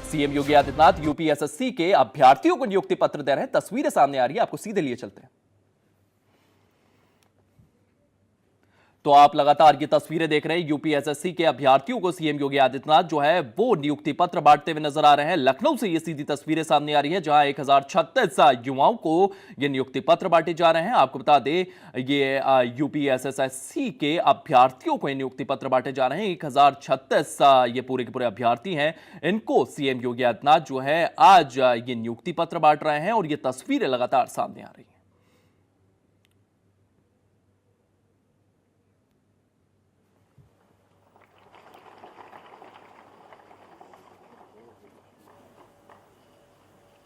CM Yogi Adityanath UPSSC के अभ्यर्थियों को नियुक्ति पत्र दे रहे हैं। तस्वीरें सामने आ रही है, आपको सीधे लिए चलते हैं। तो आप लगातार ये तस्वीरें देख रहे हैं। यूपीएसएससी के अभ्यर्थियों को सीएम योगी आदित्यनाथ जो है वो नियुक्ति पत्र बांटते हुए नजर आ रहे हैं। लखनऊ से ये सीधी तस्वीरें सामने आ रही है, जहां 1036 युवाओं को ये नियुक्ति पत्र बांटे जा रहे हैं। आपको बता दें, ये यूपीएसएससी के अभ्यर्थियों को नियुक्ति पत्र बांटे जा रहे हैं। 1036 ये पूरे के पूरे अभ्यर्थी हैं। इनको सीएम योगी आदित्यनाथ जो है आज ये नियुक्ति पत्र बांट रहे हैं और ये तस्वीरें लगातार सामने आ रही है।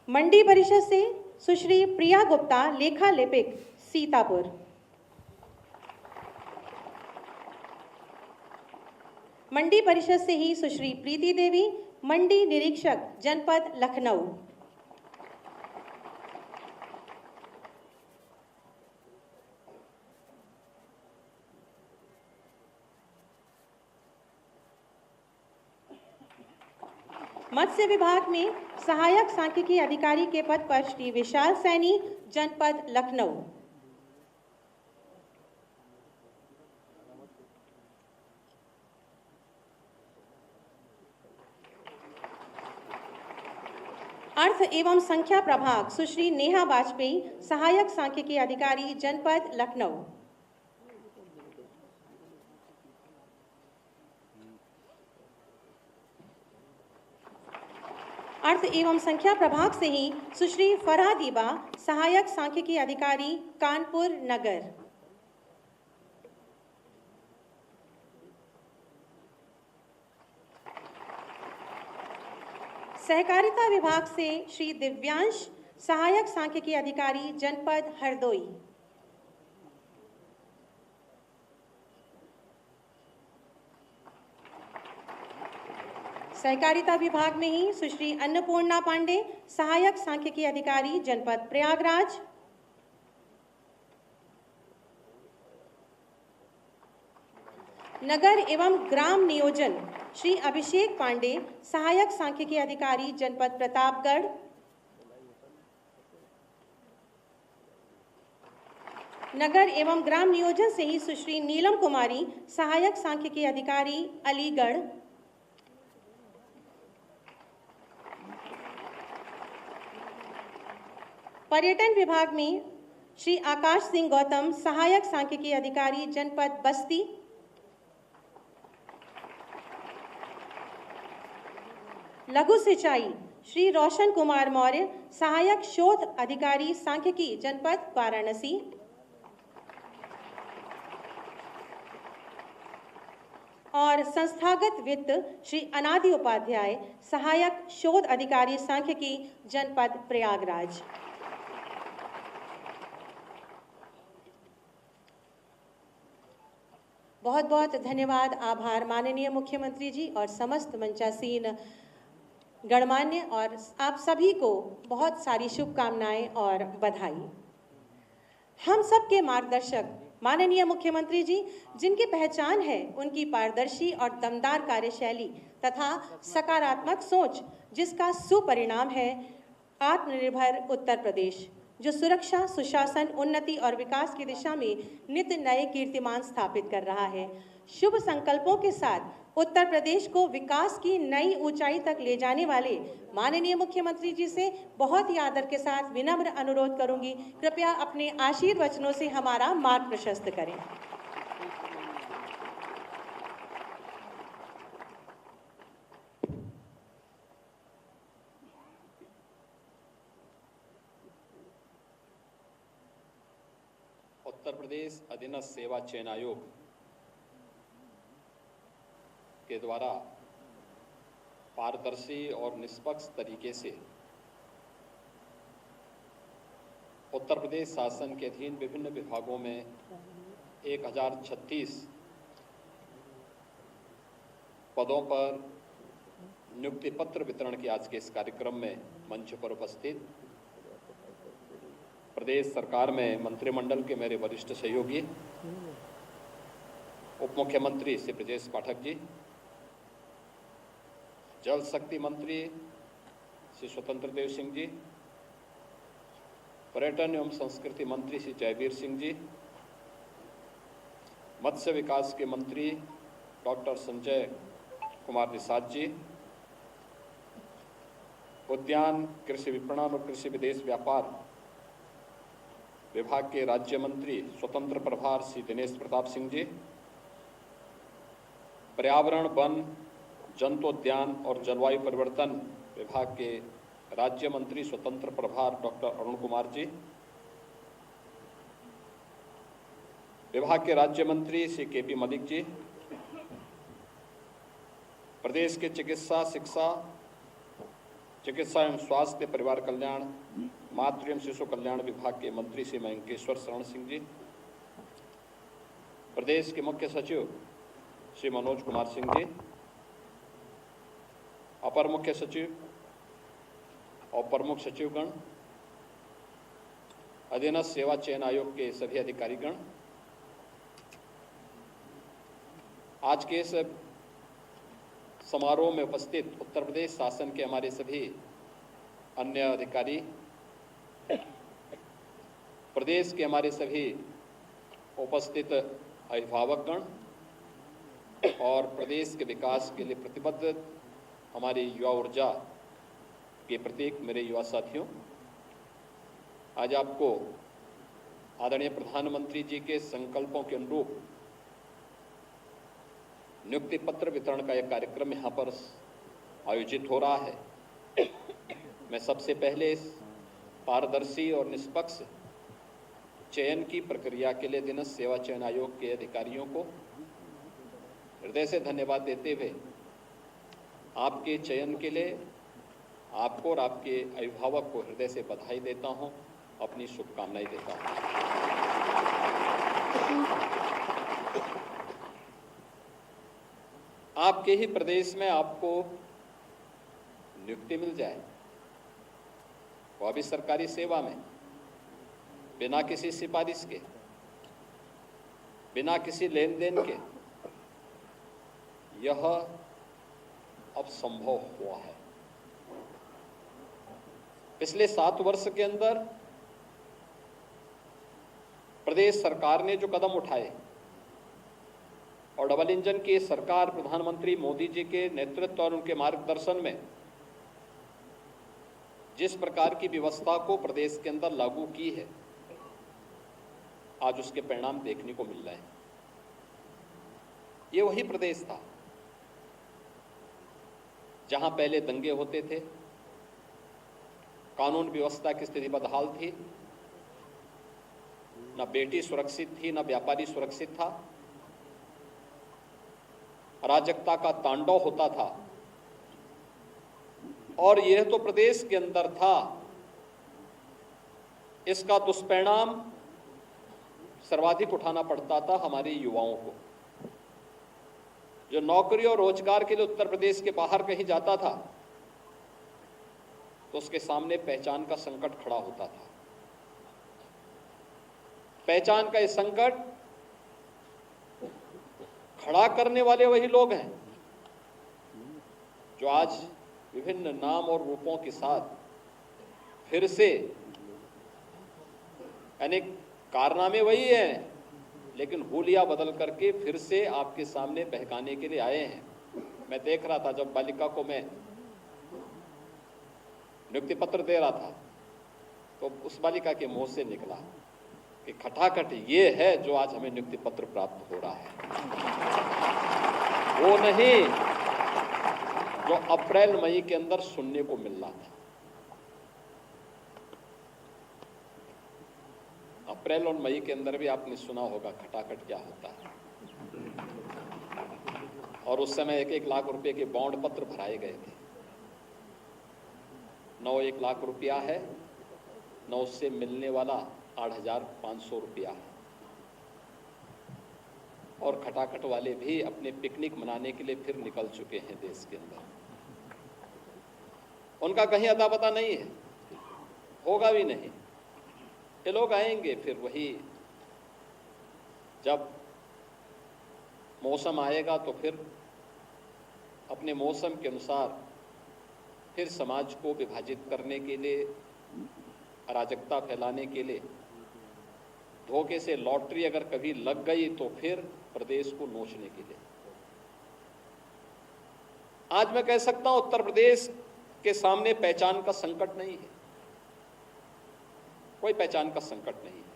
मंडी परिषद से सुश्री प्रिया गुप्ता, लेखा लिपिक, सीतापुर। मंडी परिषद से ही सुश्री प्रीति देवी, मंडी निरीक्षक, जनपद लखनऊ। मत्स्य विभाग में सहायक सांख्यिकी अधिकारी के पद पर श्री विशाल सैनी, जनपद लखनऊ। अर्थ एवं संख्या प्रभाग सुश्री नेहा वाजपेयी, सहायक सांख्यिकी अधिकारी, जनपद लखनऊ। अर्थ एवं संख्या प्रभाग से ही सुश्री फरहा दीबा, सहायक सांख्यिकी अधिकारी, कानपुर नगर। सहकारिता विभाग से श्री दिव्यांश, सहायक सांख्यिकी अधिकारी, जनपद हरदोई। सहकारिता विभाग में ही सुश्री अन्नपूर्णा पांडे, सहायक सांख्यिकी अधिकारी, जनपद प्रयागराज। नगर एवं ग्राम नियोजन श्री अभिषेक पांडे, सहायक सांख्यिकी अधिकारी, जनपद प्रतापगढ़। नगर एवं ग्राम नियोजन से ही सुश्री नीलम कुमारी, सहायक सांख्यिकी अधिकारी, अलीगढ़। पर्यटन विभाग में श्री आकाश सिंह गौतम, सहायक सांख्यिकी अधिकारी, जनपद बस्ती। लघु सिंचाई श्री रोशन कुमार मौर्य, सहायक शोध अधिकारी, सांख्यिकी, जनपद वाराणसी। और संस्थागत वित्त श्री अनादि उपाध्याय, सहायक शोध अधिकारी, सांख्यिकी, जनपद प्रयागराज। बहुत बहुत धन्यवाद, आभार माननीय मुख्यमंत्री जी और समस्त मंचासीन गणमान्य, और आप सभी को बहुत सारी शुभकामनाएं और बधाई। हम सबके मार्गदर्शक माननीय मुख्यमंत्री जी, जिनकी पहचान है उनकी पारदर्शी और दमदार कार्यशैली तथा सकारात्मक सोच, जिसका सुपरिणाम है आत्मनिर्भर उत्तर प्रदेश, जो सुरक्षा, सुशासन, उन्नति और विकास की दिशा में नित्य नए कीर्तिमान स्थापित कर रहा है। शुभ संकल्पों के साथ उत्तर प्रदेश को विकास की नई ऊंचाई तक ले जाने वाले माननीय मुख्यमंत्री जी से बहुत ही आदर के साथ विनम्र अनुरोध करूंगी, कृपया अपने आशीर्वचनों से हमारा मार्ग प्रशस्त करें। उत्तर प्रदेश अधीनस्थ सेवा चयन आयोग के द्वारा पारदर्शी और निष्पक्ष तरीके से उत्तर प्रदेश शासन के अधीन विभिन्न विभागों में 1036 पदों पर नियुक्ति पत्र वितरण के आज के इस कार्यक्रम में मंच पर उपस्थित प्रदेश सरकार में मंत्रिमंडल के मेरे वरिष्ठ सहयोगी उप मुख्यमंत्री श्री ब्रजेश पाठक जी, जल शक्ति मंत्री श्री स्वतंत्र देव सिंह जी, पर्यटन एवं संस्कृति मंत्री श्री जयवीर सिंह जी, मत्स्य विकास के मंत्री डॉक्टर संजय कुमार निषाद जी, उद्यान, कृषि विपणन और कृषि विदेश व्यापार विभाग के राज्य मंत्री स्वतंत्र प्रभार श्री दिनेश प्रताप सिंह जी, पर्यावरण, वन, जंतुद्यान और जलवायु परिवर्तन विभाग के राज्य मंत्री स्वतंत्र प्रभार डॉक्टर अरुण कुमार जी, विभाग के राज्य मंत्री श्री केपी मलिक जी, प्रदेश के चिकित्सा एवं स्वास्थ्य परिवार कल्याण, मातृ एवं शिशु कल्याण विभाग के मंत्री श्री मयंकेश्वर शरण सिंह जी, प्रदेश के मुख्य सचिव श्री मनोज कुमार सिंह जी, अपर मुख्य सचिव और प्रमुख सचिवगण, अधीनस्थ सेवा चयन आयोग के सभी अधिकारीगण, आज के इस समारोह में उपस्थित उत्तर प्रदेश शासन के हमारे सभी अन्य अधिकारी, प्रदेश के हमारे सभी उपस्थित अभिभावकगण और प्रदेश के विकास के लिए प्रतिबद्ध हमारी युवा ऊर्जा के प्रतीक मेरे युवा साथियों, आज आपको आदरणीय प्रधानमंत्री जी के संकल्पों के अनुरूप नियुक्ति पत्र वितरण का एक कार्यक्रम यहाँ पर आयोजित हो रहा है। मैं सबसे पहले इस पारदर्शी और निष्पक्ष चयन की प्रक्रिया के लिए अधीनस्थ सेवा चयन आयोग के अधिकारियों को हृदय से धन्यवाद देते हुए आपके चयन के लिए आपको और आपके अभिभावक को हृदय से बधाई देता हूं, अपनी शुभकामनाएं देता हूं। आपके ही प्रदेश में आपको नियुक्ति मिल जाए, वह भी सरकारी सेवा में, बिना किसी सिफारिश के, बिना किसी लेन देन के, यह अब संभव हुआ है। पिछले 7 वर्ष के अंदर प्रदेश सरकार ने जो कदम उठाए और डबल इंजन की सरकार प्रधानमंत्री मोदी जी के नेतृत्व और उनके मार्गदर्शन में जिस प्रकार की व्यवस्था को प्रदेश के अंदर लागू की है, आज उसके परिणाम देखने को मिल रहे हैं। ये वही प्रदेश था जहां पहले दंगे होते थे, कानून व्यवस्था की स्थिति बदहाल थी, न बेटी सुरक्षित थी, न व्यापारी सुरक्षित था, अराजकता का तांडव होता था। और यह तो प्रदेश के अंदर था, इसका दुष्परिणाम सर्वाधिक उठाना पड़ता था हमारे युवाओं को, जो नौकरी और रोजगार के लिए उत्तर प्रदेश के बाहर कहीं जाता था तो उसके सामने पहचान का संकट खड़ा होता था। पहचान का ये संकट खड़ा करने वाले वही लोग हैं जो आज विभिन्न नाम और रूपों के साथ फिर से, अनेक कारनामे वही हैं लेकिन हुलिया बदल करके फिर से आपके सामने बहकाने के लिए आए हैं। मैं देख रहा था जब बालिका को मैं नियुक्ति पत्र दे रहा था तो उस बालिका के मुंह से निकला कि खटाखट ये है जो आज हमें नियुक्ति पत्र प्राप्त हो रहा है, वो नहीं जो अप्रैल मई के अंदर सुनने को मिल रहा था। अप्रैल और मई के अंदर भी आपने सुना होगा खटाखट क्या होता है, और उस समय 1-1 लाख रुपए के बॉन्ड पत्र भराए गए थे। 1 लाख रुपया है, 9 से मिलने वाला 8,500 रुपया है। और खटाखट वाले भी अपने पिकनिक मनाने के लिए फिर निकल चुके हैं देश के अंदर। उनका कहीं अता पता नहीं है, होगा भी नहीं। ये लोग आएंगे फिर वही, जब मौसम आएगा तो फिर अपने मौसम के अनुसार फिर समाज को विभाजित करने के लिए, अराजकता फैलाने के लिए, धोखे से लॉटरी अगर कभी लग गई तो फिर प्रदेश को नोचने के लिए। आज मैं कह सकता हूं उत्तर प्रदेश के सामने पहचान का संकट नहीं है, कोई पहचान का संकट नहीं है।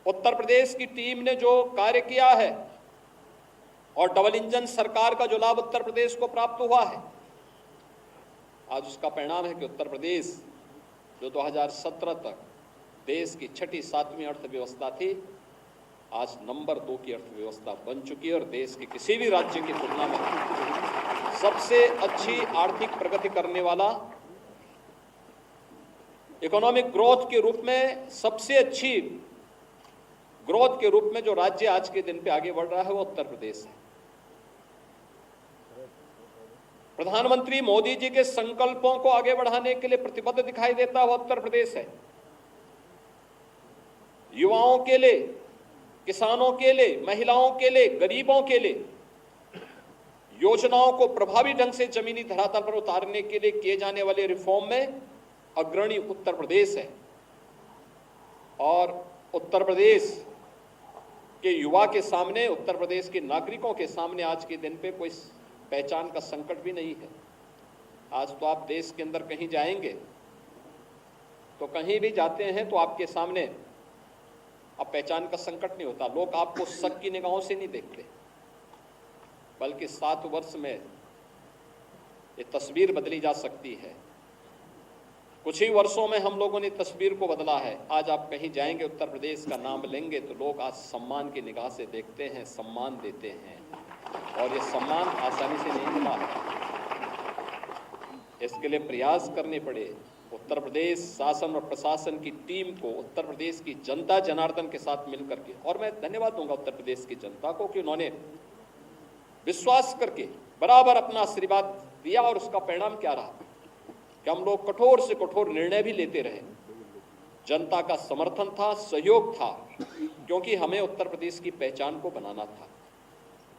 उत्तर प्रदेश की टीम ने जो कार्य किया है और डबल इंजन सरकार का जो लाभ उत्तर प्रदेश को प्राप्त हुआ है, आज उसका परिणाम है कि उत्तर प्रदेश जो 2017 तक देश की 6ठी-7वीं अर्थव्यवस्था थी, आज नंबर 2 की अर्थव्यवस्था बन चुकी है और देश के किसी भी राज्य की तुलना में सबसे अच्छी आर्थिक प्रगति करने वाला, इकोनॉमिक ग्रोथ के रूप में सबसे अच्छी ग्रोथ के रूप में जो राज्य आज के दिन पे आगे बढ़ रहा है वो उत्तर प्रदेश है। प्रधानमंत्री मोदी जी के संकल्पों को आगे बढ़ाने के लिए प्रतिबद्ध दिखाई देता हुआ उत्तर प्रदेश है। युवाओं के लिए, किसानों के लिए, महिलाओं के लिए, गरीबों के लिए योजनाओं को प्रभावी ढंग से जमीनी धरातल पर उतारने के लिए किए जाने वाले रिफॉर्म में अग्रणी उत्तर प्रदेश है। और उत्तर प्रदेश के युवा के सामने, उत्तर प्रदेश के नागरिकों के सामने आज के दिन पे कोई पहचान का संकट भी नहीं है। आज तो आप देश के अंदर कहीं जाएंगे तो कहीं भी जाते हैं तो आपके सामने अब पहचान का संकट नहीं होता। लोग आपको शक की निगाहों से नहीं देखते, बल्कि 7 वर्ष में ये तस्वीर बदली जा सकती है। कुछ ही वर्षों में हम लोगों ने तस्वीर को बदला है। आज आप कहीं जाएंगे, उत्तर प्रदेश का नाम लेंगे तो लोग आज सम्मान की निगाह से देखते हैं, सम्मान देते हैं, और ये सम्मान आसानी से नहीं मिला है। इसके लिए प्रयास करने पड़े। उत्तर प्रदेश शासन और प्रशासन की टीम को, उत्तर प्रदेश की जनता जनार्दन के साथ मिलकर के, और मैं धन्यवाद दूंगा उत्तर प्रदेश की जनता को कि उन्होंने विश्वास करके बराबर अपना आशीर्वाद दिया, और उसका परिणाम क्या रहा कि हम लोग कठोर से कठोर निर्णय भी लेते रहे। जनता का समर्थन था, सहयोग था, क्योंकि हमें उत्तर प्रदेश की पहचान को बनाना था।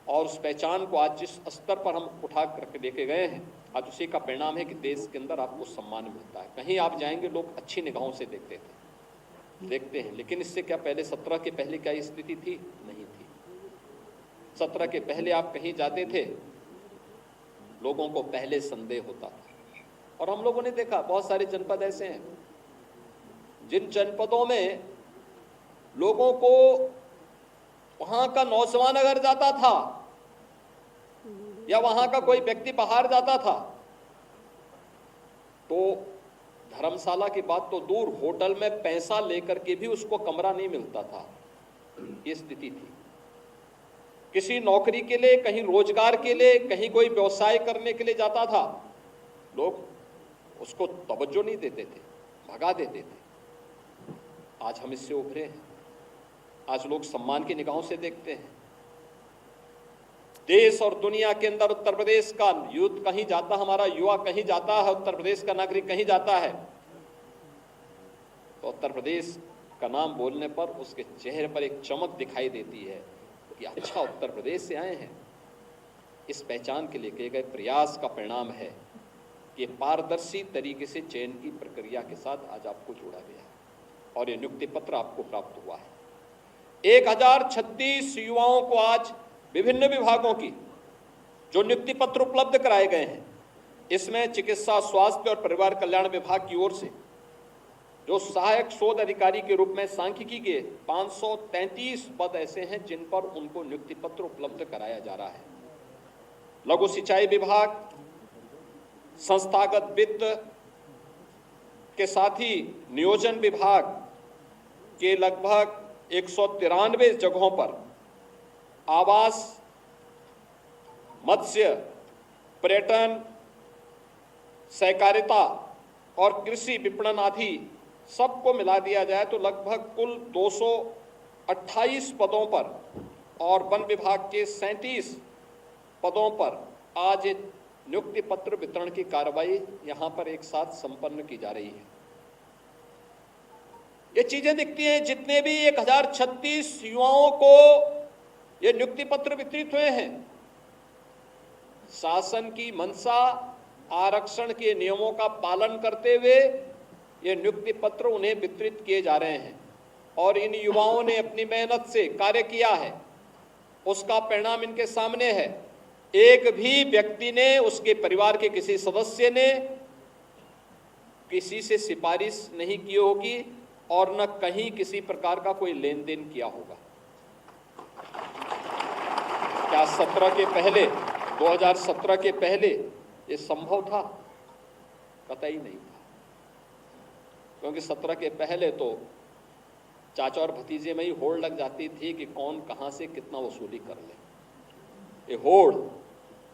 और उस पहचान को आज जिस स्तर पर हम उठा करके लेके गए हैं, आज उसी का परिणाम है कि देश के अंदर आपको सम्मान मिलता है। कहीं आप जाएंगे लोग अच्छी निगाहों से देखते हैं, लेकिन इससे क्या पहले 17 के पहले क्या स्थिति थी? नहीं थी। 17 के पहले आप कहीं जाते थे, लोगों को पहले संदेह होता था। और हम लोगों ने देखा बहुत सारे जनपद ऐसे हैं जिन जनपदों में लोगों को, वहां का नौजवान अगर जाता था या वहां का कोई व्यक्ति बाहर जाता था तो धर्मशाला की बात तो दूर, होटल में पैसा लेकर के भी उसको कमरा नहीं मिलता था। ये स्थिति थी। किसी नौकरी के लिए, कहीं रोजगार के लिए, कहीं कोई व्यवसाय करने के लिए जाता था, लोग उसको तवज्जो नहीं देते थे, भगा देते थे। आज हम इससे उभरे हैं। आज लोग सम्मान की निगाहों से देखते हैं। देश और दुनिया के अंदर उत्तर प्रदेश का यूथ कहीं जाता, हमारा युवा कहीं जाता है, उत्तर प्रदेश का नागरिक कहीं जाता है तो उत्तर प्रदेश का नाम बोलने पर उसके चेहरे पर एक चमक दिखाई देती है कि अच्छा, उत्तर प्रदेश से आए हैं। इस पहचान के लिए किए गए प्रयास का परिणाम है कि पारदर्शी तरीके से चयन की प्रक्रिया के साथ आज आपको जोड़ा गया है और ये नियुक्ति पत्र आपको प्राप्त हुआ है। 1036 युवाओं को आज विभिन्न विभागों की जो नियुक्ति पत्र उपलब्ध कराए गए हैं, इसमें चिकित्सा, स्वास्थ्य और परिवार कल्याण विभाग की ओर से जो सहायक शोध अधिकारी के रूप में सांख्यिकी के 533 पद ऐसे हैं जिन पर उनको नियुक्ति पत्र उपलब्ध कराया जा रहा है। लघु सिंचाई विभाग, संस्थागत वित्त के साथ ही नियोजन विभाग के लगभग 193 जगहों पर आवास, मत्स्य, पर्यटन, सहकारिता और कृषि विपणन आदि सबको मिला दिया जाए तो लगभग कुल 228 पदों पर और वन विभाग के 37 पदों पर आज नियुक्ति पत्र वितरण की कार्रवाई यहां पर एक साथ संपन्न की जा रही है। ये चीजें दिखती हैं। जितने भी 1036 युवाओं को ये नियुक्ति पत्र वितरित हुए हैं, शासन की मंशा आरक्षण के नियमों का पालन करते हुए ये नियुक्ति पत्र उन्हें वितरित किए जा रहे हैं और इन युवाओं ने अपनी मेहनत से कार्य किया है, उसका परिणाम इनके सामने है। एक भी व्यक्ति ने, उसके परिवार के किसी सदस्य ने किसी से सिफारिश नहीं की होगी और न कहीं किसी प्रकार का कोई लेन देन किया होगा। क्या 2017 के पहले ये संभव था? कतई नहीं था, क्योंकि 17 के पहले तो चाचा और भतीजे में ही होड़ लग जाती थी कि कौन कहां से कितना वसूली कर ले। ये होड़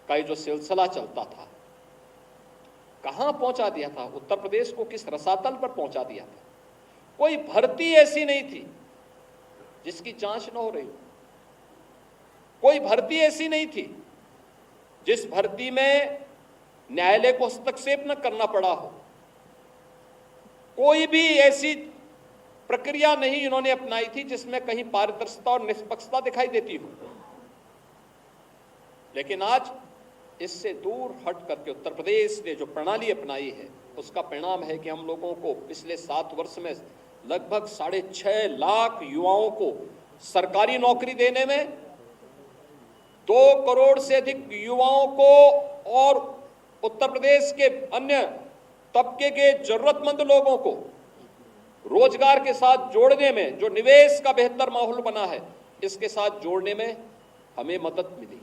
का ये जो सिलसिला चलता था, कहां पहुंचा दिया था? उत्तर प्रदेश को किस रसातल पर पहुंचा दिया था? कोई भर्ती ऐसी नहीं थी जिसकी जांच न हो रही हो, कोई भर्ती ऐसी नहीं थी जिस भर्ती में न्यायालय को हस्तक्षेप न करना पड़ा हो, कोई भी ऐसी प्रक्रिया नहीं इन्होंने अपनाई थी जिसमें कहीं पारदर्शिता और निष्पक्षता दिखाई देती हो। लेकिन आज इससे दूर हट करके उत्तर प्रदेश ने जो प्रणाली अपनाई है, उसका परिणाम है कि हम लोगों को पिछले 7 वर्ष में लगभग 6.5 लाख युवाओं को सरकारी नौकरी देने में, 2 करोड़ से अधिक युवाओं को और उत्तर प्रदेश के अन्य तबके के जरूरतमंद लोगों को रोजगार के साथ जोड़ने में, जो निवेश का बेहतर माहौल बना है, इसके साथ जोड़ने में हमें मदद मिली।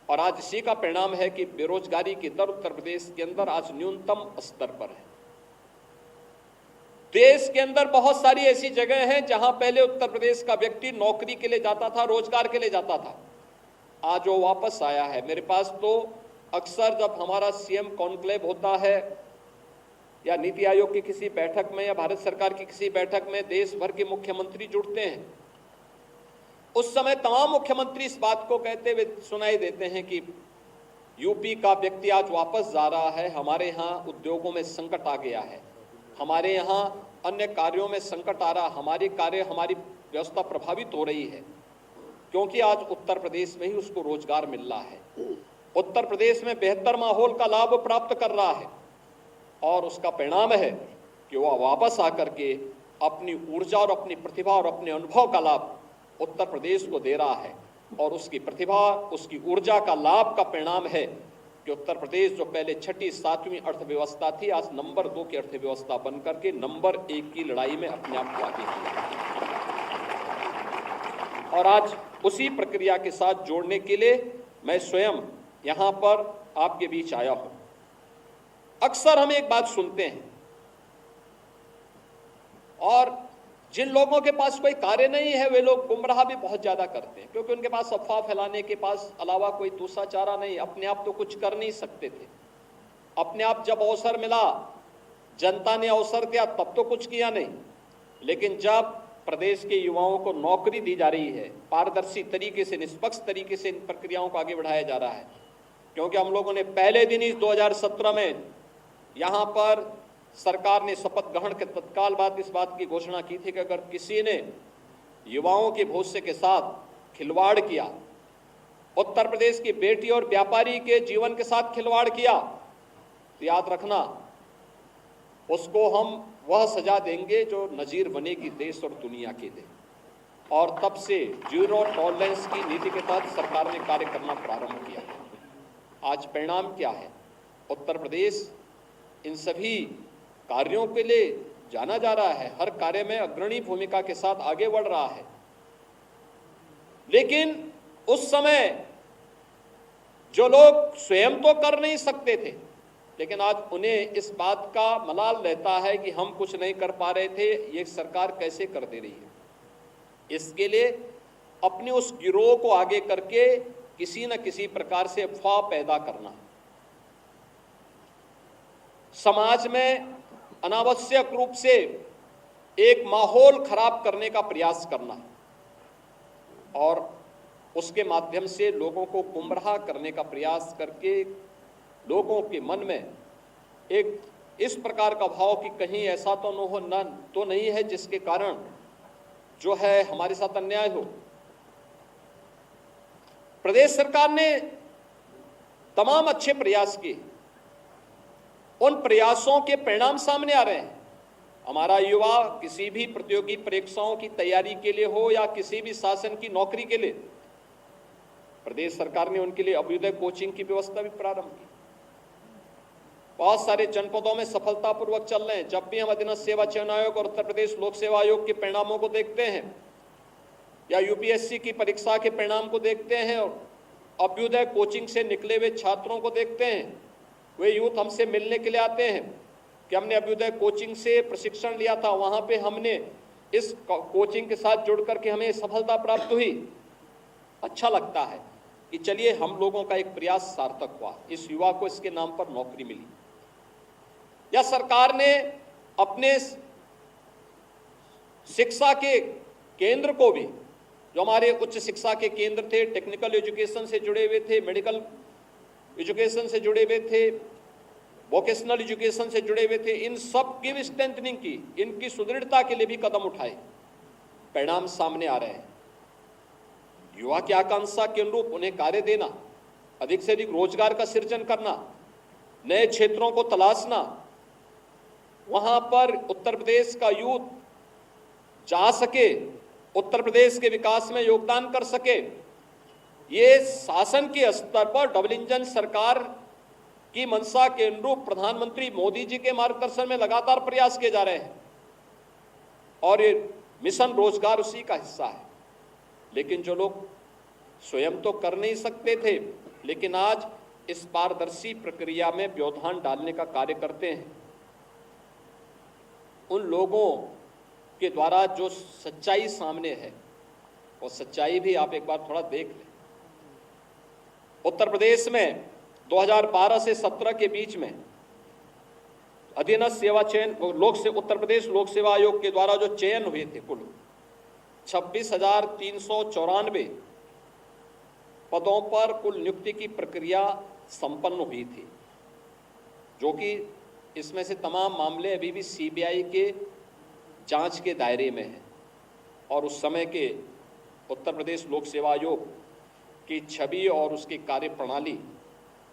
और आज इसी का परिणाम है कि बेरोजगारी की दर उत्तर प्रदेश के अंदर आज न्यूनतम स्तर पर है। देश के अंदर बहुत सारी ऐसी जगह हैं जहां पहले उत्तर प्रदेश का व्यक्ति नौकरी के लिए जाता था, रोजगार के लिए जाता था, आज वो वापस आया है। मेरे पास तो अक्सर जब हमारा सीएम कॉन्क्लेव होता है या नीति आयोग की किसी बैठक में या भारत सरकार की किसी बैठक में देश भर के मुख्यमंत्री जुड़ते हैं, उस समय तमाम मुख्यमंत्री इस बात को कहते हुए सुनाई देते हैं कि यूपी का व्यक्ति आज वापस जा रहा है, हमारे यहाँ उद्योगों में संकट आ गया है, हमारे यहाँ अन्य कार्यों में संकट आ रहा, हमारी व्यवस्था प्रभावित हो रही है, क्योंकि आज उत्तर प्रदेश में ही उसको रोजगार मिल रहा है, उत्तर प्रदेश में बेहतर माहौल का लाभ प्राप्त कर रहा है और उसका परिणाम है कि वह वापस आकर के अपनी ऊर्जा और अपनी प्रतिभा और अपने अनुभव का लाभ उत्तर प्रदेश को दे रहा है। और उसकी प्रतिभा, उसकी ऊर्जा का लाभ का परिणाम है कि उत्तर प्रदेश जो पहले 6ठी 7वीं अर्थव्यवस्था थी, आज नंबर 2 की अर्थव्यवस्था बनकर के नंबर 1 की लड़ाई में अपने आप को आगे किया। और आज उसी प्रक्रिया के साथ जोड़ने के लिए मैं स्वयं यहां पर आपके बीच आया हूं। अक्सर हम एक बात सुनते हैं, और जिन लोगों के पास कोई कार्य नहीं है वे लोग गुमराह भी बहुत ज्यादा करते हैं, क्योंकि उनके पास अफवाह फैलाने के पास अलावा कोई दूसरा चारा नहीं, अपने आप तो कुछ कर नहीं सकते थे। अपने आप जब अवसर मिला, जनता ने अवसर दिया, तब तो कुछ किया नहीं। लेकिन जब प्रदेश के युवाओं को नौकरी दी जा रही है, पारदर्शी तरीके से, निष्पक्ष तरीके से इन प्रक्रियाओं को आगे बढ़ाया जा रहा है, क्योंकि हम लोगों ने पहले दिन ही 2017 में यहाँ पर सरकार ने शपथ ग्रहण के तत्काल बाद इस बात की घोषणा की थी कि अगर किसी ने युवाओं के भविष्य के साथ खिलवाड़ किया, उत्तर प्रदेश की बेटी और व्यापारी के जीवन के साथ खिलवाड़ किया, तो याद रखना उसको हम वह सजा देंगे जो नजीर बनेगी देश और दुनिया के लिए। और तब से जीरो टॉलरेंस की नीति के तहत सरकार ने कार्य करना प्रारंभ किया। आज परिणाम क्या है? उत्तर प्रदेश इन सभी कार्यों के लिए जाना जा रहा है, हर कार्य में अग्रणी भूमिका के साथ आगे बढ़ रहा है। लेकिन उस समय जो लोग स्वयं तो कर नहीं सकते थे, लेकिन आज उन्हें इस बात का मलाल रहता है कि हम कुछ नहीं कर पा रहे थे, ये सरकार कैसे कर दे रही है। इसके लिए अपने उस गिरोह को आगे करके किसी न किसी प्रकार से अफवाह पैदा करना, समाज में अनावश्यक रूप से एक माहौल खराब करने का प्रयास करना और उसके माध्यम से लोगों को गुमराह करने का प्रयास करके लोगों के मन में एक इस प्रकार का भाव कि कहीं ऐसा तो नहीं है जिसके कारण जो है हमारे साथ अन्याय हो। प्रदेश सरकार ने तमाम अच्छे प्रयास किए, उन प्रयासों के परिणाम सामने आ रहे हैं। हमारा युवा किसी भी प्रतियोगी परीक्षाओं की तैयारी के लिए हो या किसी भी शासन की नौकरी के लिए, प्रदेश सरकार ने उनके लिए अभ्युदय कोचिंग की व्यवस्था भी प्रारंभ की। बहुत सारे जनपदों में सफलतापूर्वक चल रहे हैं। जब भी हम अधीनस्थ सेवा चयन आयोग और उत्तर प्रदेश लोक सेवा आयोग के परिणामों को देखते हैं या यूपीएससी की परीक्षा के परिणाम को देखते हैं और अभ्युदय कोचिंग से निकले हुए छात्रों को देखते हैं, वे यूथ हमसे मिलने के लिए आते हैं कि हमने अभ्युदय कोचिंग से प्रशिक्षण लिया था, वहां पे हमने इस कोचिंग के साथ जुड़ करके हमें सफलता प्राप्त हुई। अच्छा लगता है कि चलिए हम लोगों का एक प्रयास सार्थक हुआ, इस युवा को इसके नाम पर नौकरी मिली। या सरकार ने अपने शिक्षा के केंद्र को भी, जो हमारे उच्च शिक्षा के केंद्र थे, टेक्निकल एजुकेशन से जुड़े हुए थे, मेडिकल एजुकेशन से जुड़े हुए थे, वोकेशनल एजुकेशन से जुड़े हुए थे, इन सब की भी स्ट्रेंथनिंग की, इनकी सुदृढ़ता के लिए भी कदम उठाए। परिणाम सामने आ रहे हैं। युवा की आकांक्षा के अनुरूप उन्हें कार्य देना, अधिक से अधिक रोजगार का सृजन करना, नए क्षेत्रों को तलाशना, वहां पर उत्तर प्रदेश का यूथ जा सके, उत्तर प्रदेश के विकास में योगदान कर सके, ये शासन के स्तर पर डबल इंजन सरकार की मंशा के अनुरूप प्रधानमंत्री मोदी जी के मार्गदर्शन में लगातार प्रयास किए जा रहे हैं और ये मिशन रोजगार उसी का हिस्सा है। लेकिन जो लोग स्वयं तो कर नहीं सकते थे, लेकिन आज इस पारदर्शी प्रक्रिया में व्यवधान डालने का कार्य करते हैं, उन लोगों के द्वारा जो सच्चाई सामने है, वो सच्चाई भी आप एक बार थोड़ा देख लें। उत्तर प्रदेश में 2012 से 17 के बीच में अधीनस्थ सेवा चयन उत्तर प्रदेश लोक सेवा आयोग के द्वारा जो चयन हुए थे, कुल 26,394 पदों पर कुल नियुक्ति की प्रक्रिया संपन्न हुई थी, जो कि इसमें से तमाम मामले अभी भी सीबीआई के जांच के दायरे में हैं और उस समय के उत्तर प्रदेश लोक सेवा आयोग की छवि और उसकी कार्यप्रणाली,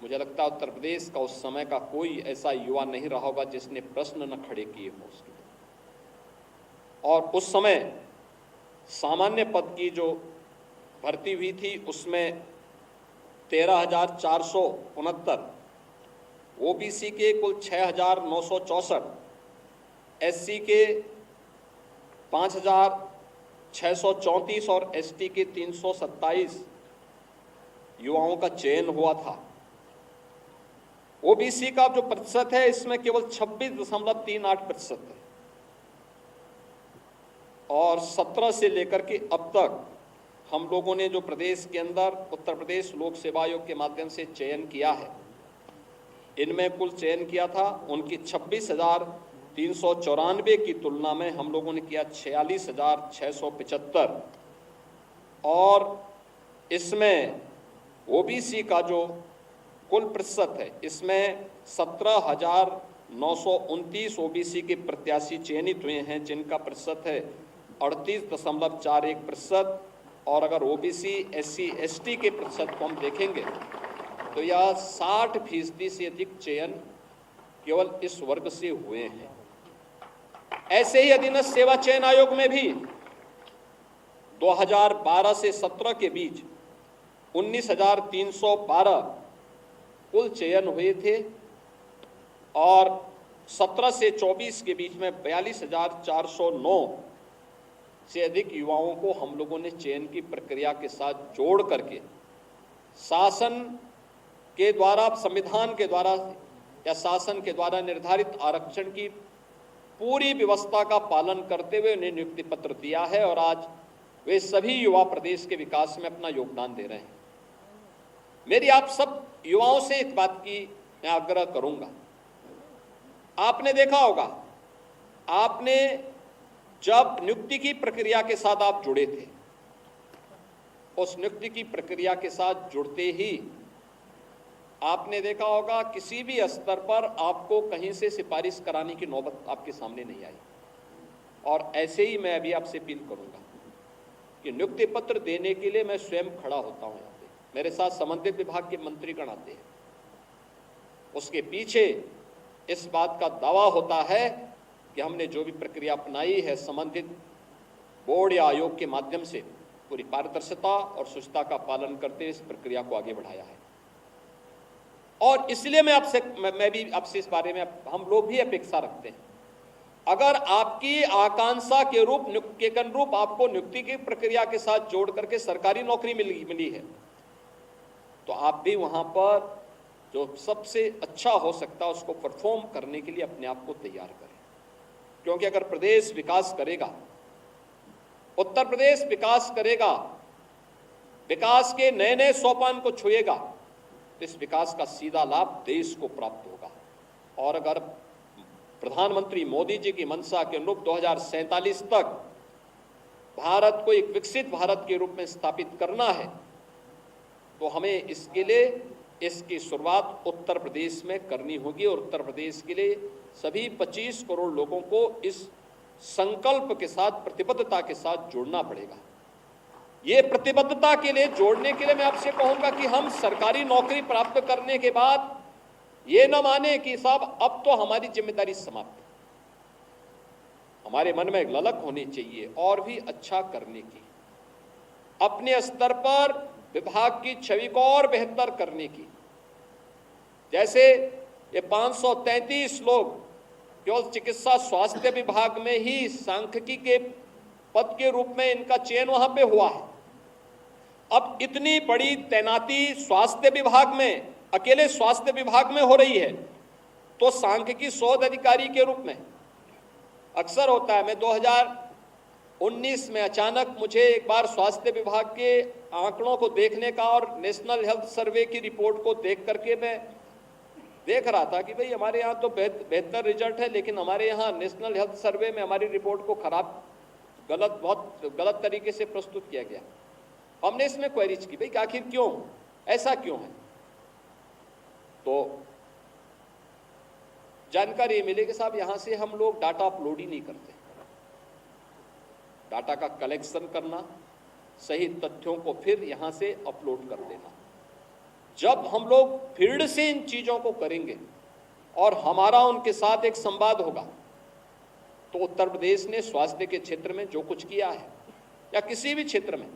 मुझे लगता है उत्तर प्रदेश का उस समय का कोई ऐसा युवा नहीं रहा होगा जिसने प्रश्न न खड़े किए हों उसके। और उस समय सामान्य पद की जो भर्ती हुई थी उसमें 13,469, ओबीसी के कुल 6,964, एससी के 5,634 और एसटी के 327 युवाओं का चयन हुआ था। ओबीसी का जो प्रतिशत है इसमें केवल 26.38% है और 17 से लेकर के अब तक हम लोगों ने जो प्रदेश के अंदर उत्तर प्रदेश लोक सेवा आयोग के माध्यम से चयन किया है, इनमें कुल चयन किया था उनकी 26,394 की तुलना में हम लोगों ने किया 46,675 और इसमें ओबीसी का जो कुल प्रतिशत है इसमें 17,929 ओबीसी के प्रत्याशी चयनित हुए हैं, जिनका प्रतिशत है 38.41% और अगर ओबीसी एससी एसटी के प्रतिशत को हम देखेंगे तो यह 60% से अधिक चयन केवल इस वर्ग से हुए हैं। ऐसे ही अधीनस्थ सेवा चयन आयोग में भी 2012 से 17 के बीच 19,312 कुल चयन हुए थे और 17 से 24 के बीच में 42,409 से अधिक युवाओं को हम लोगों ने चयन की प्रक्रिया के साथ जोड़ करके शासन के द्वारा, संविधान के द्वारा या शासन के द्वारा निर्धारित आरक्षण की पूरी व्यवस्था का पालन करते हुए उन्हें नियुक्ति पत्र दिया है और आज वे सभी युवा प्रदेश के विकास में अपना योगदान दे रहे हैं। मेरी आप सब युवाओं से एक बात की मैं आग्रह करूंगा, आपने देखा होगा, आपने जब नियुक्ति की प्रक्रिया के साथ आप जुड़े थे, उस नियुक्ति की प्रक्रिया के साथ जुड़ते ही आपने देखा होगा किसी भी स्तर पर आपको कहीं से सिफारिश कराने की नौबत आपके सामने नहीं आई। और ऐसे ही मैं अभी आपसे अपील करूंगा कि नियुक्ति पत्र देने के लिए मैं स्वयं खड़ा होता हूं, यहाँ पे मेरे साथ संबंधित विभाग के मंत्रीगण आते हैं, उसके पीछे इस बात का दावा होता है कि हमने जो भी प्रक्रिया अपनाई है संबंधित बोर्ड या आयोग के माध्यम से पूरी पारदर्शिता और शुचिता का पालन करते इस प्रक्रिया को आगे बढ़ाया है। और इसलिए मैं भी आपसे इस बारे में हम लोग भी अपेक्षा रखते हैं, अगर आपकी आकांक्षा के अनुरूप आपको नियुक्ति की प्रक्रिया के साथ जोड़ करके सरकारी नौकरी मिली है, तो आप भी वहां पर जो सबसे अच्छा हो सकता है उसको परफॉर्म करने के लिए अपने आप को तैयार करें। क्योंकि अगर प्रदेश विकास करेगा, उत्तर प्रदेश विकास करेगा, विकास के नए नए सोपान को छुएगा, तो इस विकास का सीधा लाभ देश को प्राप्त होगा। और अगर प्रधानमंत्री मोदी जी की मंशा के अनुरूप 2047 तक भारत को एक विकसित भारत के रूप में स्थापित करना है, तो हमें इसके लिए इसकी शुरुआत उत्तर प्रदेश में करनी होगी। और उत्तर प्रदेश के लिए सभी 25 करोड़ लोगों को इस संकल्प के साथ, प्रतिबद्धता के साथ जोड़ना पड़ेगा। ये प्रतिबद्धता के लिए जोड़ने के लिए मैं आपसे कहूंगा कि हम सरकारी नौकरी प्राप्त करने के बाद ये न माने कि साहब अब तो हमारी जिम्मेदारी समाप्त है। हमारे मन में एक ललक होनी चाहिए और भी अच्छा करने की, अपने स्तर पर विभाग की छवि को और बेहतर करने की। जैसे ये 533 लोग केवल चिकित्सा स्वास्थ्य विभाग में ही सांख्यिकी के पद के रूप में इनका चयन वहां पे हुआ है। अब इतनी बड़ी तैनाती स्वास्थ्य विभाग में, अकेले स्वास्थ्य विभाग में हो रही है, तो सांख्यिकी शोध अधिकारी के रूप में अक्सर होता है। मैं 2019 में अचानक मुझे एक बार स्वास्थ्य विभाग के आंकड़ों को देखने का और नेशनल हेल्थ सर्वे की रिपोर्ट को देख करके मैं देख रहा था कि भाई हमारे यहाँ तो बेहतर रिजल्ट है, लेकिन हमारे यहाँ नेशनल हेल्थ सर्वे में हमारी रिपोर्ट को बहुत गलत तरीके से प्रस्तुत किया गया। हमने इसमें क्वेरीज की, भाई आखिर क्यों, ऐसा क्यों है? तो जानकारी ये मिली कि साहब यहाँ से हम लोग डाटा अपलोड ही नहीं करते। डाटा का कलेक्शन करना, सही तथ्यों को फिर यहाँ से अपलोड कर देना। जब हम लोग फील्ड से इन चीजों को करेंगे और हमारा उनके साथ एक संवाद होगा, तो उत्तर प्रदेश ने स्वास्थ्य के क्षेत्र में जो कुछ किया है या किसी भी क्षेत्र में,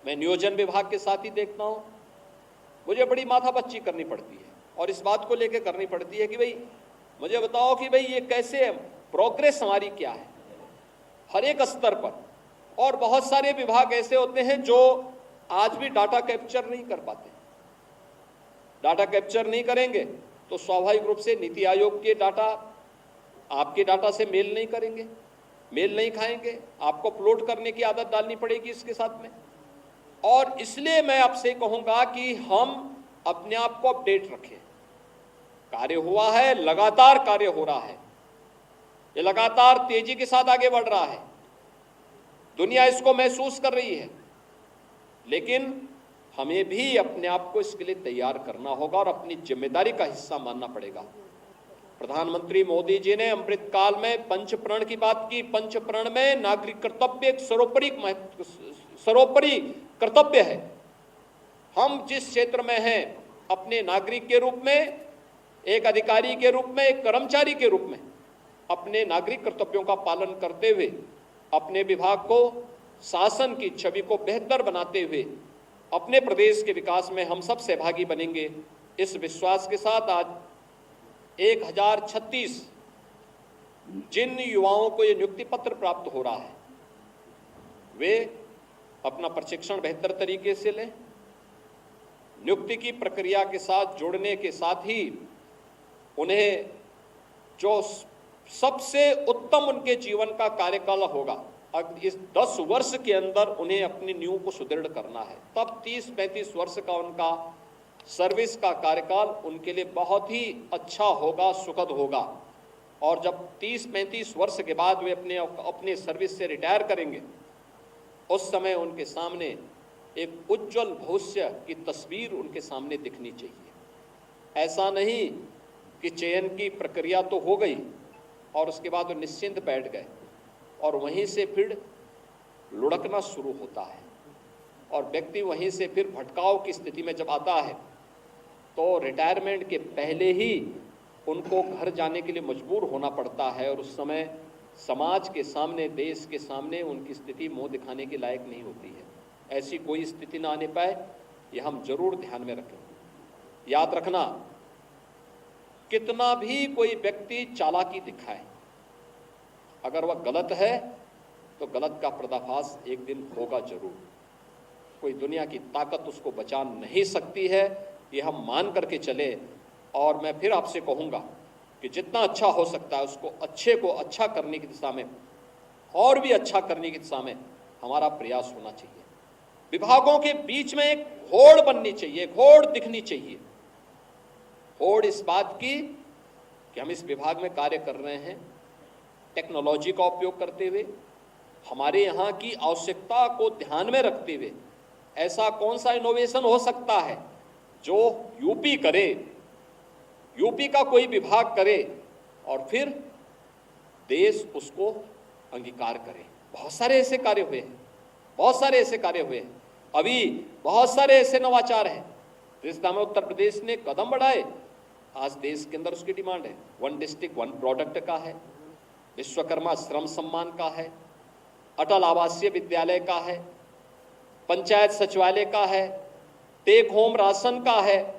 मैं नियोजन विभाग के साथ ही देखता हूं, मुझे बड़ी माथापच्ची करनी पड़ती है और इस बात को लेकर करनी पड़ती है कि भाई मुझे बताओ कि भाई ये कैसे प्रोग्रेस हमारी क्या है हर एक स्तर पर। और बहुत सारे विभाग ऐसे होते हैं जो आज भी डाटा कैप्चर नहीं कर पाते। डाटा कैप्चर नहीं करेंगे तो स्वाभाविक रूप से नीति आयोग के डाटा आपके डाटा से मेल नहीं करेंगे, मेल नहीं खाएंगे, आपको अपलोड करने की आदत डालनी पड़ेगी इसके साथ में। और इसलिए मैं आपसे कहूंगा कि हम अपने आप को अपडेट रखें। कार्य हुआ है, लगातार कार्य हो रहा है, ये लगातार तेजी के साथ आगे बढ़ रहा है, दुनिया इसको महसूस कर रही है, लेकिन हमें भी अपने आप को इसके लिए तैयार करना होगा और अपनी जिम्मेदारी का हिस्सा मानना पड़ेगा। प्रधानमंत्री मोदी जी ने अमृत काल में पंचप्रण की बात की। पंचप्रण में नागरिक कर्तव्य एक सर्वोपरि कर्तव्य है। हम जिस क्षेत्र में हैं, अपने नागरिक के रूप में, एक अधिकारी के रूप में, एक कर्मचारी के रूप में अपने नागरिक कर्तव्यों का पालन करते हुए अपने विभाग को, शासन की छवि को बेहतर बनाते हुए अपने प्रदेश के विकास में हम सब सहभागी बनेंगे। इस विश्वास के साथ आज 1036 जिन युवाओं को ये नियुक्ति पत्र प्राप्त हो रहा है, वे अपना प्रशिक्षण बेहतर तरीके से लें। नियुक्ति की प्रक्रिया के साथ जुड़ने के साथ ही उन्हें जो सबसे उत्तम उनके जीवन का कार्यकाल होगा, इस 10 वर्ष के अंदर उन्हें अपनी नींव को सुदृढ़ करना है। तब 30-35 वर्ष का उनका सर्विस का कार्यकाल उनके लिए बहुत ही अच्छा होगा, सुखद होगा। और जब 30-35 वर्ष के बाद वे अपने सर्विस से रिटायर करेंगे, उस समय उनके सामने एक उज्जवल भविष्य की तस्वीर उनके सामने दिखनी चाहिए। ऐसा नहीं कि चयन की प्रक्रिया तो हो गई और उसके बाद वो निश्चिंत बैठ गए और वहीं से फिर लुढ़कना शुरू होता है और व्यक्ति वहीं से फिर भटकाव की स्थिति में जब आता है, तो रिटायरमेंट के पहले ही उनको घर जाने के लिए मजबूर होना पड़ता है और उस समय समाज के सामने, देश के सामने उनकी स्थिति मुंह दिखाने के लायक नहीं होती है। ऐसी कोई स्थिति ना आने पाए, ये हम जरूर ध्यान में रखें। याद रखना, कितना भी कोई व्यक्ति चालाकी दिखाए, अगर वह गलत है तो गलत का पर्दाफाश एक दिन होगा जरूर। कोई दुनिया की ताकत उसको बचा नहीं सकती है, ये हम मान करके चले। और मैं फिर आपसे कहूँगा कि जितना अच्छा हो सकता है उसको अच्छे को अच्छा करने की दिशा में और भी अच्छा करने की दिशा में हमारा प्रयास होना चाहिए। विभागों के बीच में एक होड़ बननी चाहिए, एक होड़ दिखनी चाहिए। होड़ इस बात की कि हम इस विभाग में कार्य कर रहे हैं टेक्नोलॉजी का उपयोग करते हुए, हमारे यहाँ की आवश्यकता को ध्यान में रखते हुए। ऐसा कौन सा इनोवेशन हो सकता है जो यूपी करे, यूपी का कोई विभाग करे और फिर देश उसको अंगीकार करे। बहुत सारे ऐसे कार्य हुए हैं, बहुत सारे ऐसे कार्य हुए हैं, अभी बहुत सारे ऐसे नवाचार हैं जिस दिशा में उत्तर प्रदेश ने कदम बढ़ाए। आज देश के अंदर उसकी डिमांड है। 1 डिस्ट्रिक्ट 1 प्रोडक्ट का है, विश्वकर्मा श्रम सम्मान का है, अटल आवासीय विद्यालय का है, पंचायत सचिवालय का है, टेक होम राशन का है,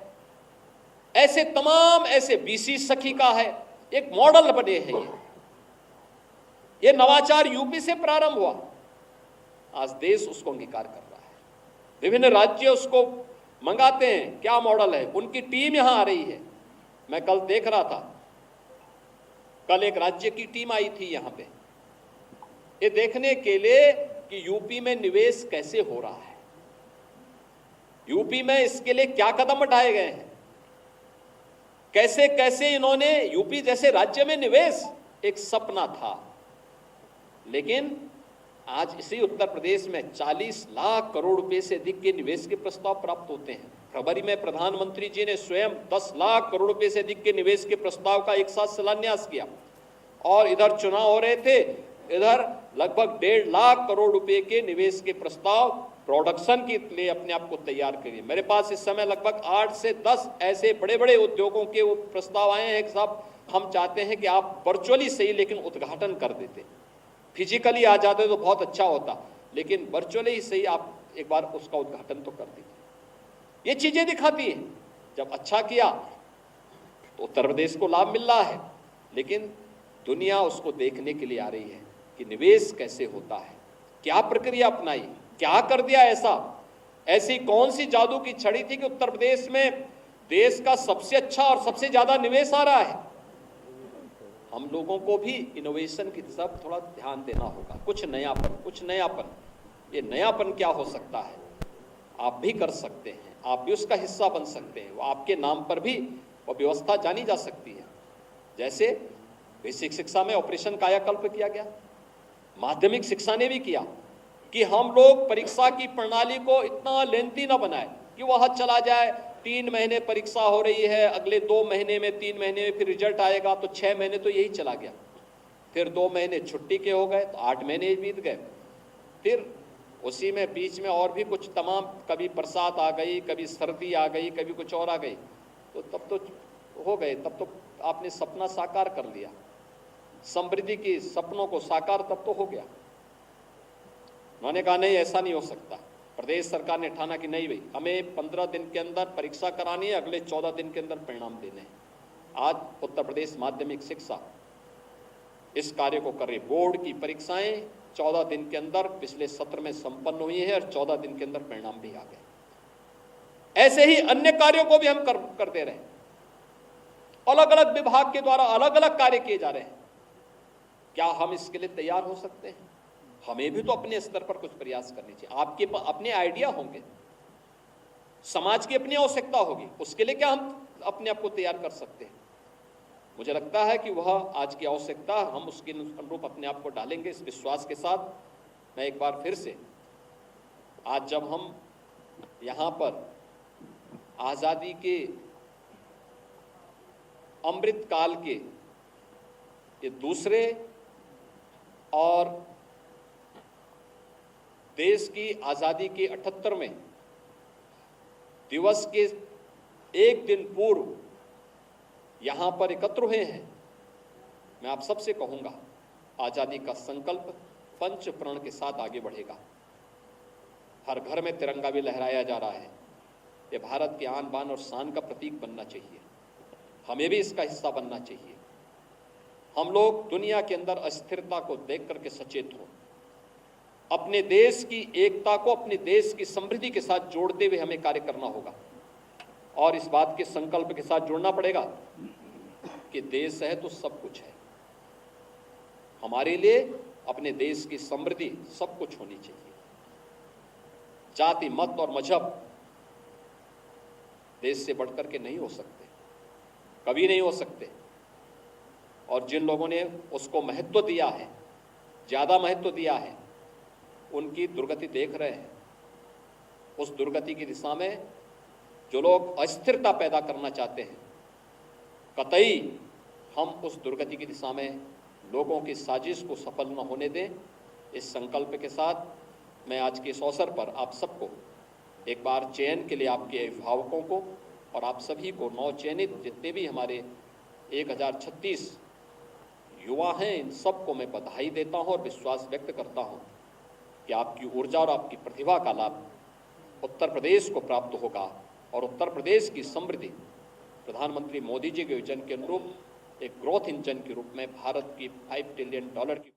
ऐसे तमाम ऐसे बीसी सखी का है। एक मॉडल बने हैं ये नवाचार यूपी से प्रारंभ हुआ, आज देश उसको अंगीकार कर रहा है। विभिन्न राज्य उसको मंगाते हैं, क्या मॉडल है, उनकी टीम यहां आ रही है। मैं कल देख रहा था, कल एक राज्य की टीम आई थी यहां पे, ये देखने के लिए कि यूपी में निवेश कैसे हो रहा है, यूपी में इसके लिए क्या कदम उठाए गए हैं, कैसे कैसे इन्होंने यूपी जैसे राज्य में निवेश एक सपना था, लेकिन आज इसी उत्तर प्रदेश में 40 लाख करोड़ रुपए से अधिक के निवेश के प्रस्ताव प्राप्त होते हैं। फरवरी में प्रधानमंत्री जी ने स्वयं 10 लाख करोड़ रुपए से अधिक के निवेश के प्रस्ताव का एक साथ शिलान्यास किया और इधर चुनाव हो रहे थे, इधर लगभग 1.5 लाख करोड़ रुपए के निवेश के प्रस्ताव प्रोडक्शन के लिए अपने आप को तैयार करिए। मेरे पास इस समय लगभग 8 से 10 ऐसे बड़े बड़े उद्योगों के वो प्रस्ताव आए हैं कि साहब हम चाहते हैं कि आप वर्चुअली सही लेकिन उद्घाटन कर देते, फिजिकली आ जाते तो बहुत अच्छा होता, लेकिन वर्चुअली ही सही आप एक बार उसका उद्घाटन तो कर दीजिए। ये चीजें दिखाती है जब अच्छा किया तो उत्तर प्रदेश को लाभ मिल रहा है, लेकिन दुनिया उसको देखने के लिए आ रही है कि निवेश कैसे होता है, क्या प्रक्रिया अपनाई, क्या कर दिया ऐसी कौन सी जादू की छड़ी थी कि उत्तर प्रदेश में देश का सबसे अच्छा और सबसे ज्यादा निवेश आ रहा है। हम लोगों को भी इनोवेशन की तरफ थोड़ा ध्यान देना होगा, कुछ नयापन। ये नयापन क्या हो सकता है, आप भी कर सकते हैं, आप भी उसका हिस्सा बन सकते हैं। वो आपके नाम पर भी वो व्यवस्था जानी जा सकती है। जैसे बेसिक शिक्षा में ऑपरेशन कायाकल्प किया गया, माध्यमिक शिक्षा ने भी किया कि हम लोग परीक्षा की प्रणाली को इतना लेंथी ना बनाए कि वह चला जाए, 3 महीने परीक्षा हो रही है, अगले 2 महीने में 3 महीने में फिर रिजल्ट आएगा, तो 6 महीने तो यही चला गया, फिर 2 महीने छुट्टी के हो गए तो 8 महीने बीत गए, फिर उसी में बीच में और भी कुछ तमाम, कभी बरसात आ गई, कभी सर्दी आ गई, कभी कुछ और आ गई, तो तब तो हो गए, तब तो आपने सपना साकार कर लिया, समृद्धि की सपनों को साकार तब तो हो गया। उन्होंने कहा नहीं, ऐसा नहीं हो सकता। प्रदेश सरकार ने ठाना कि नहीं भाई, हमें 15 दिन के अंदर परीक्षा करानी है, अगले 14 दिन के अंदर परिणाम देने हैं। आज उत्तर प्रदेश माध्यमिक शिक्षा इस कार्य को कर रही। बोर्ड की परीक्षाएं 14 दिन के अंदर पिछले सत्र में संपन्न हुई है और 14 दिन के अंदर परिणाम भी आ गए। ऐसे ही अन्य कार्यों को भी हम कर दे रहे हैं, अलग अलग विभाग के द्वारा अलग अलग कार्य किए जा रहे हैं। क्या हम इसके लिए तैयार हो सकते हैं? हमें भी तो अपने स्तर पर कुछ प्रयास करने चाहिए। आपके अपने आइडिया होंगे, समाज की अपनी आवश्यकता होगी, उसके लिए क्या हम अपने आप को तैयार कर सकते हैं? मुझे लगता है कि वह आज की आवश्यकता, हम उसके अनुरूप अपने आप को डालेंगे। इस विश्वास के साथ मैं एक बार फिर से, आज जब हम यहाँ पर आज़ादी के अमृत काल के ये दूसरे और देश की आज़ादी के 78वें दिवस के एक दिन पूर्व यहाँ पर एकत्र हुए हैं, मैं आप सबसे कहूँगा, आज़ादी का संकल्प पंच प्रण के साथ आगे बढ़ेगा। हर घर में तिरंगा भी लहराया जा रहा है। ये भारत की आन बान और शान का प्रतीक बनना चाहिए। हमें भी इसका हिस्सा बनना चाहिए। हम लोग दुनिया के अंदर अस्थिरता को देख करके सचेत हों। अपने देश की एकता को अपने देश की समृद्धि के साथ जोड़ते हुए हमें कार्य करना होगा और इस बात के संकल्प के साथ जुड़ना पड़ेगा कि देश है तो सब कुछ है। हमारे लिए अपने देश की समृद्धि सब कुछ होनी चाहिए। जाति, मत और मजहब देश से बढ़कर के नहीं हो सकते, कभी नहीं हो सकते। और जिन लोगों ने उसको महत्व दिया है, ज़्यादा महत्व दिया है, उनकी दुर्गति देख रहे हैं। उस दुर्गति की दिशा में जो लोग अस्थिरता पैदा करना चाहते हैं, कतई हम उस दुर्गति की दिशा में लोगों की साजिश को सफल न होने दें। इस संकल्प के साथ मैं आज के इस अवसर पर आप सबको एक बार चयन के लिए आपके अभिभावकों को और आप सभी को नवचयनित जितने भी हमारे 1036 युवा हैं, इन सबको मैं बधाई देता हूं और विश्वास व्यक्त करता हूं कि आपकी ऊर्जा और आपकी प्रतिभा का लाभ उत्तर प्रदेश को प्राप्त होगा और उत्तर प्रदेश की समृद्धि प्रधानमंत्री मोदी जी के विजन के अनुरूप एक ग्रोथ इंजन के रूप में भारत की $5 ट्रिलियन की